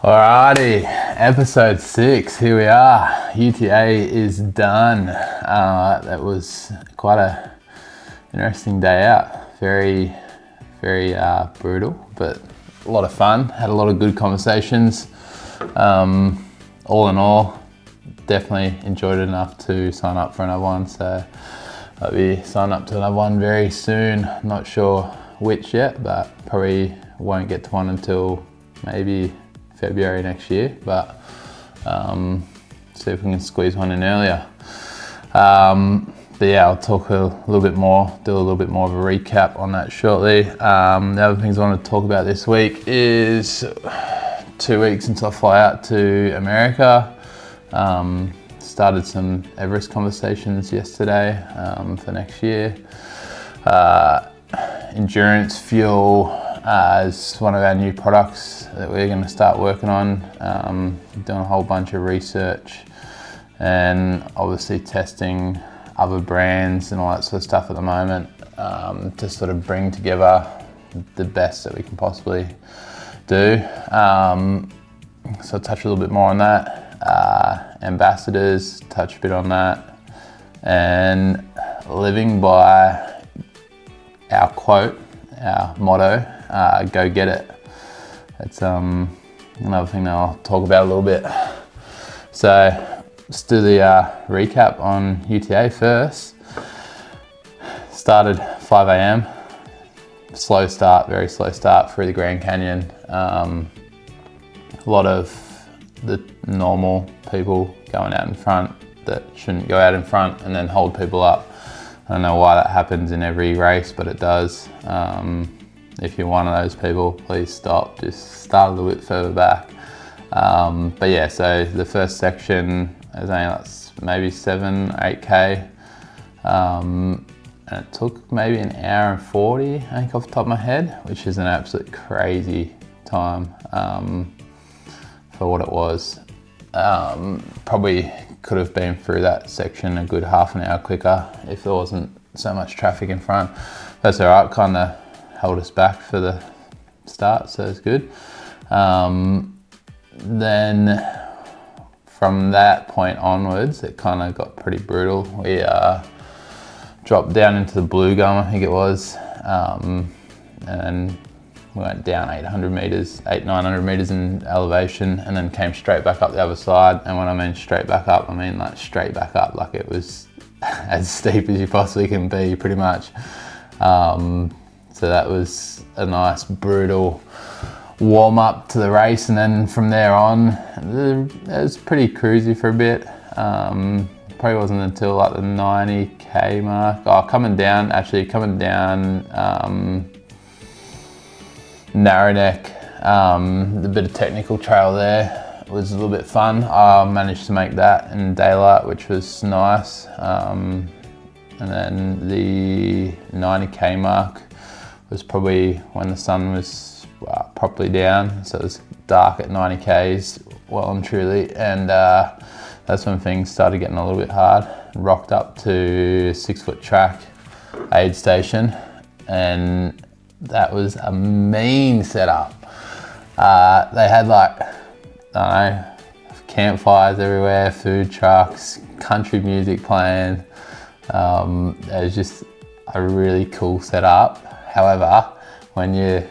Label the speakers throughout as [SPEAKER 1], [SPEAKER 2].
[SPEAKER 1] Alrighty, episode 6, here we are. UTA is done. That was quite a interesting day out. Very brutal, but a lot of fun. Had a lot of good conversations. All in all, definitely enjoyed it enough to sign up for another one. So I'll be signing up to another one very soon. Not sure which yet, but probably won't get to one until maybe February next year, but see if we can squeeze one in earlier. But yeah, I'll talk a little bit more, do a little bit more of a recap on that shortly. The other things I want to talk about this week is 2 weeks until I fly out to America. Started some Everest conversations yesterday for next year. Endurance fuel is one of our new products that we're going to start working on. Doing a whole bunch of research and obviously testing other brands and all that sort of stuff at the moment to sort of bring together the best that we can possibly do. So I'll touch a little bit more on that. Ambassadors, touch a bit on that. And living by our quote, our motto, go get it. It's another thing that I'll talk about a little bit. So let's do the recap on UTA first. Started 5 a.m. Slow start, very slow start through the Grand Canyon. A lot of the normal people going out in front that shouldn't go out in front and then hold people up. I don't know why that happens in every race, but it does. If you're one of those people, please stop. Just start a little bit further back. But yeah, so the first section is only like maybe 8K. And it took maybe an hour and 40, I think, off the top of my head, which is an absolute crazy time for what it was. Probably could have been through that section a good half an hour quicker if there wasn't so much traffic in front. That's all right, kind of held us back for the start, so it's good. Then from that point onwards, it kind of got pretty brutal. We dropped down into the Blue Gum, I think it was, and we went down 900 meters in elevation, and then came straight back up the other side. And when I mean straight back up, I mean like straight back up, like it was as steep as you possibly can be, pretty much. So that was a nice brutal warm up to the race, and then from there on, it was pretty cruisy for a bit. Probably wasn't until like the 90k mark. Coming down Narrowneck, the bit of technical trail there was a little bit fun. I managed to make that in daylight, which was nice. And then the 90k mark was probably when the sun was properly down, so it was dark at 90k's, well and truly, and that's when things started getting a little bit hard. Rocked up to 6-foot track aid station, and that was a mean setup. They had like, I don't know, campfires everywhere, food trucks, country music playing. It was just a really cool setup. However, when you're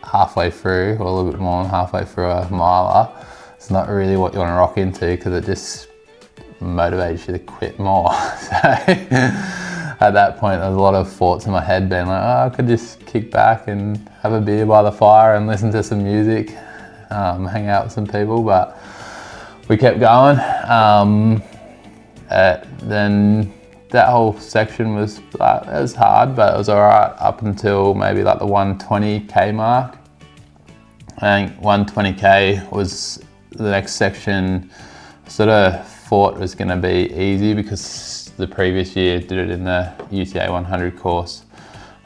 [SPEAKER 1] halfway through, or a little bit more than halfway through a miler, it's not really what you want to rock into, because it just motivates you to quit more. So at that point, there was a lot of thoughts in my head being like, I could just kick back and have a beer by the fire and listen to some music, hang out with some people, but we kept going. Then that whole section was it was hard, but it was all right up until maybe like the 120k mark. I think 120k was the next section. Sort of thought was going to be easy because the previous year did it in the UTA 100 course,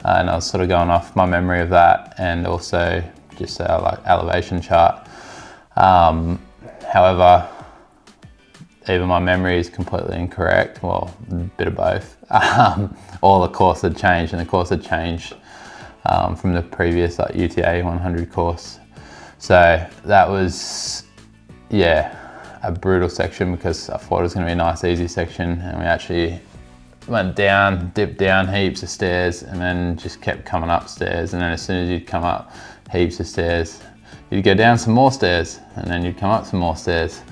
[SPEAKER 1] and I was sort of going off my memory of that, and also just our like elevation chart. However, either my memory is completely incorrect, well, a bit of both, or the course had changed, and the course had changed from the previous like UTA 100 course So that was, yeah, a brutal section because I thought it was going to be a nice easy section, and we actually went down, dipped down heaps of stairs, and then just kept coming up stairs. And then as soon as you'd come up heaps of stairs, you'd go down some more stairs, and then you'd come up some more stairs.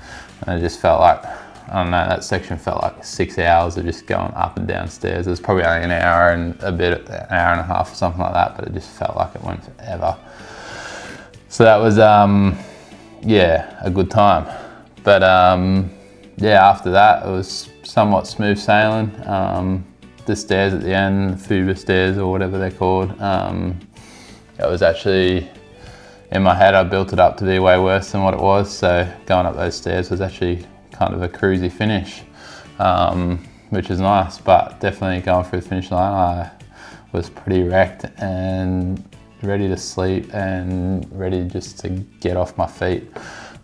[SPEAKER 1] And it just felt like, I don't know, that section felt like 6 hours of just going up and down stairs. It was probably only an hour and a bit, an hour and a half or something like that, but it just felt like it went forever. So that was, yeah, a good time. But yeah, after that, it was somewhat smooth sailing. The stairs at the end, the Fuba stairs or whatever they're called, it was actually, in my head, I built it up to be way worse than what it was. So going up those stairs was actually kind of a cruisy finish, which is nice, but definitely going through the finish line, I was pretty wrecked and ready to sleep and ready just to get off my feet.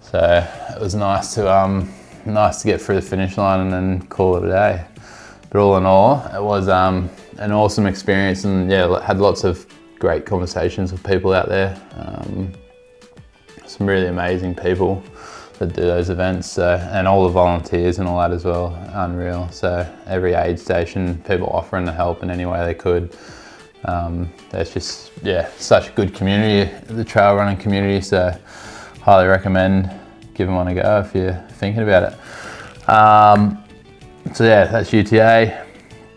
[SPEAKER 1] So it was nice to get through the finish line and then call it a day. But all in all, it was an awesome experience, and yeah, had lots of great conversations with people out there. Some really amazing people that do those events, so, and all the volunteers and all that as well, unreal. So every aid station, people offering the help in any way they could. There's just, yeah, such a good community, the trail running community, so highly recommend giving one a go if you're thinking about it. So yeah, that's UTA,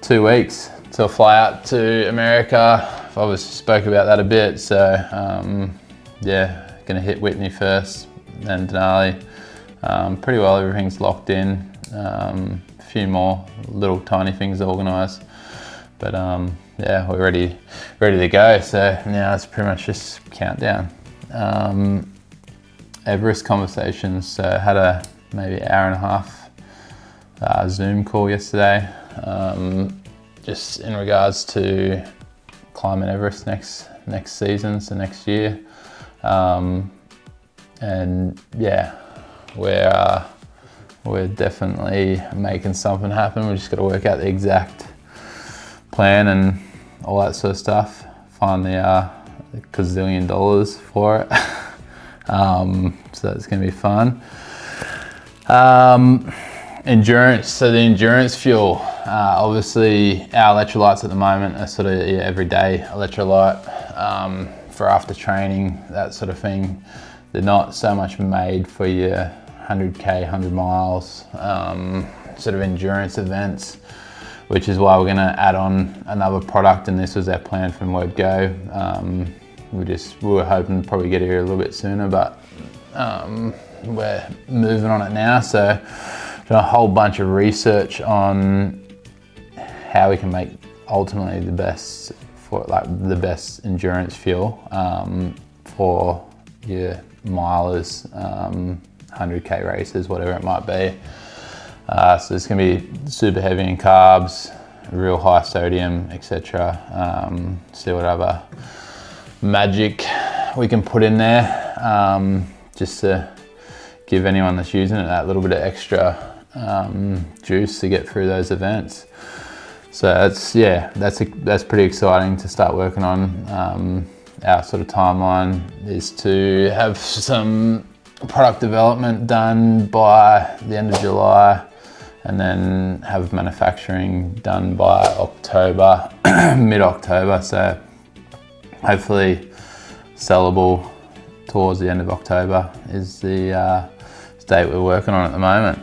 [SPEAKER 1] 2 weeks till fly out to America. I've obviously spoke about that a bit, so yeah, gonna hit Whitney first, then Denali. Pretty well everything's locked in, a few more little tiny things organised, but yeah, we're ready to go. So now it's pretty much just countdown. Everest conversations, so I had a maybe hour and a half Zoom call yesterday, just in regards to climbing Everest next season, so next year. And yeah, we're definitely making something happen. We just got to work out the exact plan and all that sort of stuff. Find the gazillion dollars for it. So that's going to be fun. Endurance. So the endurance fuel. Obviously, our electrolytes at the moment are sort of everyday electrolyte for after training, that sort of thing. They're not so much made for your 100k, 100 miles sort of endurance events, which is why we're going to add on another product, and this was our plan from word go. We were hoping to probably get here a little bit sooner, but we're moving on it now. So done a whole bunch of research on how we can make ultimately the best endurance fuel for your milers, 100k races, whatever it might be. So it's going to be super heavy in carbs, real high sodium, etc. See what other magic we can put in there, just to give anyone that's using it that little bit of extra juice to get through those events. So that's pretty exciting to start working on. Our sort of timeline is to have some product development done by the end of July, and then have manufacturing done by October, mid-October. So hopefully sellable towards the end of October is the date we're working on at the moment.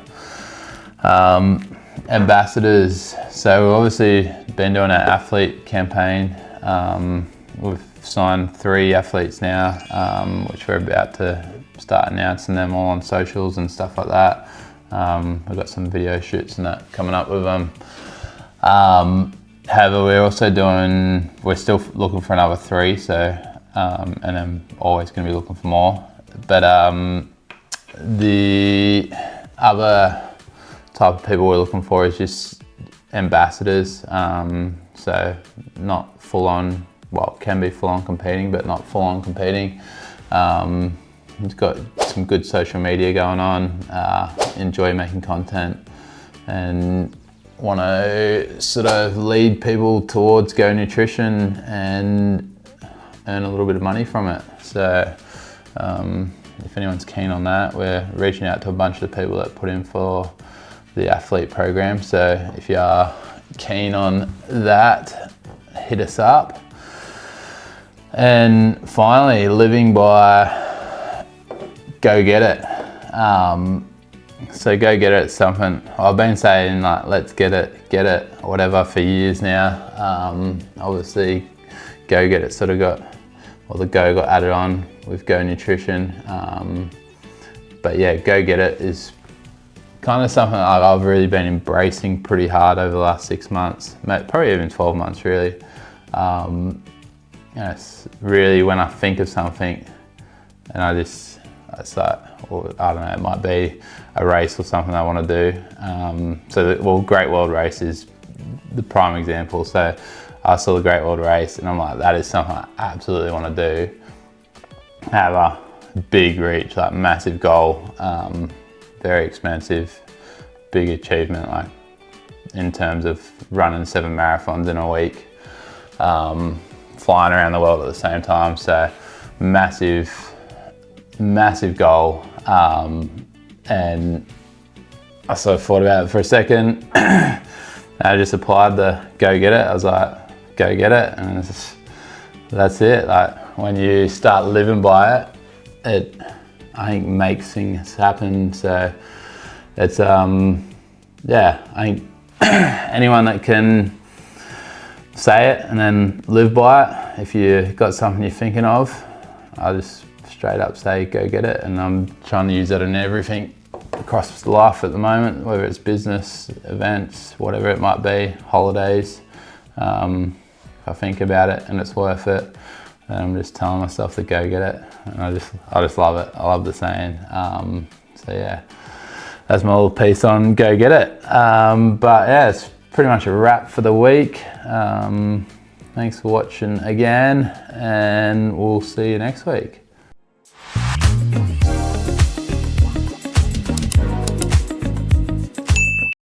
[SPEAKER 1] Ambassadors. So we've obviously been doing our athlete campaign. We've signed 3 athletes now, which we're about to start announcing them all on socials and stuff like that. We've got some video shoots and that coming up with them. However, we're still looking for another 3, so, and I'm always going to be looking for more. But the other type of people we're looking for is just ambassadors. So not full on, well, can be full on competing, but not full on competing. He's got some good social media going on, enjoy making content, and want to sort of lead people towards Go Nutrition and earn a little bit of money from it. So if anyone's keen on that, we're reaching out to a bunch of the people that put in for the athlete program. So if you are keen on that, hit us up. And finally, living by go get it. So go get it is something I've been saying, like, let's get it, or whatever, for years now. Obviously, go get it sort of got, or the go got added on with Go Nutrition. But yeah, go get it is kind of something that I've really been embracing pretty hard over the last 6 months, probably even 12 months really. You know, it's really when I think of something and it's like, well, I don't know, it might be a race or something I want to do. Well, Great World Race is the prime example. So I saw the Great World Race and I'm like, that is something I absolutely want to do. Have a big reach, like massive goal, very expensive, big achievement, like in terms of running 7 marathons in a week, flying around the world at the same time. So massive goal. And I sort of thought about it for a second. I just applied the go get it. I was like, go get it. And that's it. Like when you start living by it, it, I think, makes things happen. So it's, yeah, I think anyone that can say it and then live by it, if you've got something you're thinking of, I just straight up say go get it. And I'm trying to use that in everything across life at the moment, whether it's business, events, whatever it might be, holidays. If I think about it and it's worth it, then I'm just telling myself to go get it. And I just love it. I love the saying. So yeah, that's my little piece on go get it. But yeah, it's pretty much a wrap for the week. Thanks for watching again, and we'll see you next week.